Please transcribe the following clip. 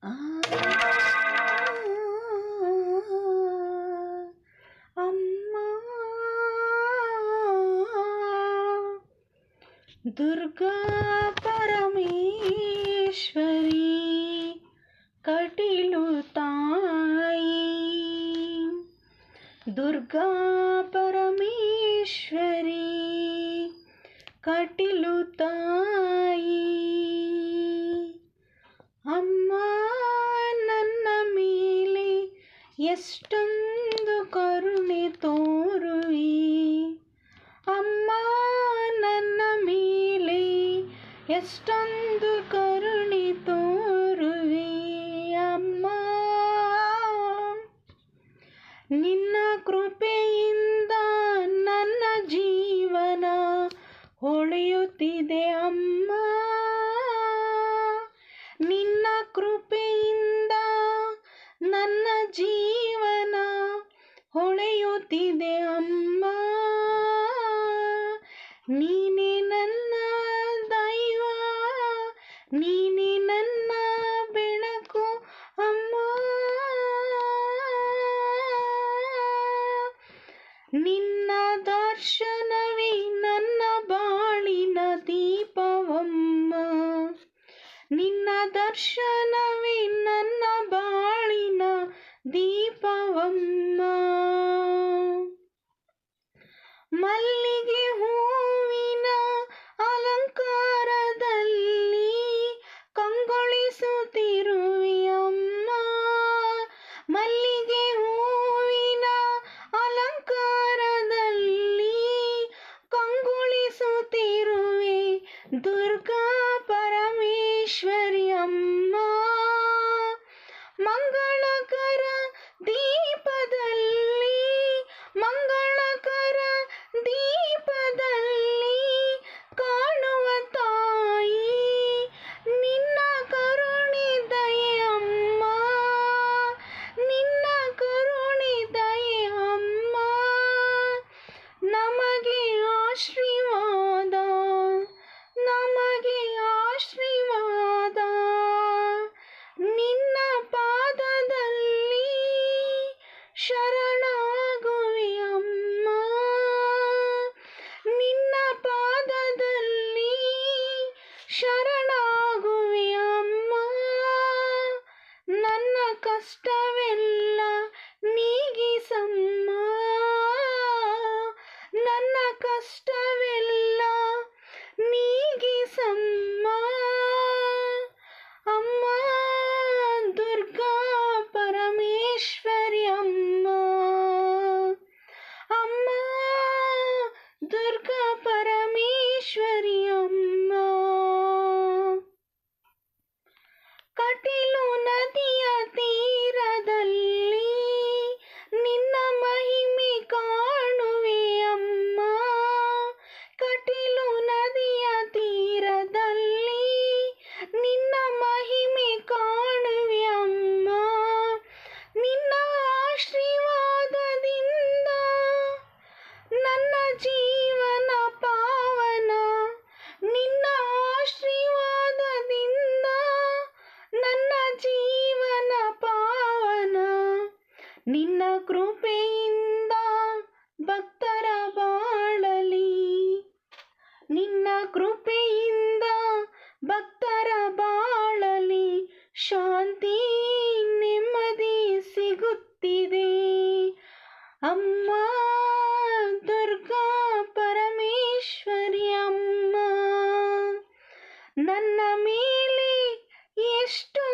ಆ ಅಮ್ಮ ದುರ್ಗಾ ಪರಮೇಶ್ವರಿ ಕಟೀಲು ತಾಯಿ, ದುರ್ಗಾ ಪರಮೇಶ್ವರಿ ಕಟೀಲು ತಾಯಿ. ಅಮ್ಮ ನನ್ನ ಮೇಲೆ ಎಷ್ಟೊಂದು ಕರುಣೆ ತೋರುವಿ, ಅಮ್ಮ ನನ್ನ ಮೇಲೆ ಎಷ್ಟೊಂದು ಕರುಣೆ ತೋರುವಿ. ಅಮ್ಮ ನಿನ್ನ ಕೃಪೆಯಿಂದ ನನ್ನ ಜೀವನ ಹೊಳೆಯುತ್ತಿದೆ ಅಮ್ಮ, ನಿನ್ನ ಕೃಪೆಯಿಂದ ನನ್ನ ಜೀವನ ಹೊಳೆಯುತ್ತಿದೆ ಅಮ್ಮ. ನೀನೇ ನನ್ನ ದೈವ, ನೀನೇ ನನ್ನ ಬೆಳಕು ಅಮ್ಮ, ನಿನ್ನ ದರ್ಶನವೇ ನನ್ನ ಬಾಳಿನ ದೀಪವಮ್ಮ, ನಿನ್ನ ದರ್ಶನವೇ ನನ್ನ ಬಾಳಿನ ದೀಪವಮ್ಮ. ಮಲ್ಲಿಗೆ ಹೂವಿನ ಅಲಂಕಾರದಲ್ಲಿ ಕಂಗೊಳಿಸುತ್ತಿರುವೆ ಅಮ್ಮ, ಮಲ್ಲಿಗೆ ಹೂವಿನ ಅಲಂಕಾರದಲ್ಲಿ ಕಂಗೊಳಿಸುತ್ತಿರುವೆ ದುರ್ಗಾ ಪರಮೇಶ್ವರಿ ಅಮ್ಮ. ಮಂಗಳಕರ ದೀಪದಲ್ಲಿ, ಮಂಗಳಕರ ದೀಪದಲ್ಲಿ ಕಾಣುವ ತಾಯಿ ನಿನ್ನ ಕರುಣೆ ದಯೆ ಅಮ್ಮ, ನಿನ್ನ ಕರುಣೆ ದಯೆ ಅಮ್ಮ. ನಮಗೆ ಆಶೀರ್ವಾದ, ನಮಗೆ ಆಶೀರ್ವಾದ ನಿನ್ನ ಪಾದದಲ್ಲಿ ಶರಣಾಗುವೆ ಅಮ್ಮ, ನಿನ್ನ ಪಾದದಲ್ಲಿ ಶರಣಾಗುವೆ ಅಮ್ಮ. ನನ್ನ ಕಷ್ಟವೆಲ್ಲ ನೀಗಿಸಮ್ಮ, ನನ್ನ ಕಷ್ಟವೆಲ್ಲ ನೀಗಿಸಮ್ಮ. ಅಮ್ಮ ದುರ್ಗಾ ಪರಮೇಶ್ವರಿ ಅಮ್ಮ, ಅಮ್ಮ ದುರ್ಗಾ ಪರಮೇಶ್ವರಿ ಅಮ್ಮ. ಕಟೀಲು ನದಿಯ ತೀರದಲ್ಲಿ ನಿನ್ನ ಮಹಿಮೆ ಕಾಣುವೆ ಅಮ್ಮ, ಕಟೀಲು ನದಿಯ ತೀರದಲ್ಲಿ ನಿನ್ನ ಮಹಿಮೆ ಕಾಣುವೆ ಅಮ್ಮ. ನಿನ್ನ ಆಶೀರ್ವಾದದಿಂದ ನನ್ನ ಜೀವನ ಪಾವನ, ನಿನ್ನ ಆಶೀರ್ವಾದದಿಂದ ನನ್ನ ಜೀವನ ಪಾವನ. ನಿನ್ನ ಕೃಪೆಯಿಂದ ಭಕ್ತರ ಬಾಳಲಿ, ನಿನ್ನ ಕೃಪೆಯಿಂದ ಭಕ್ತರ ಬಾಳಲಿ ಶಾಂತಿ ನೆಮ್ಮದಿ ಸಿಗುತ್ತಿದೆ ಅಮ್ಮ, ದುರ್ಗಾ ಪರಮೇಶ್ವರಿ ಅಮ್ಮ. ನನ್ನ ಮೇಲೆ ಎಷ್ಟು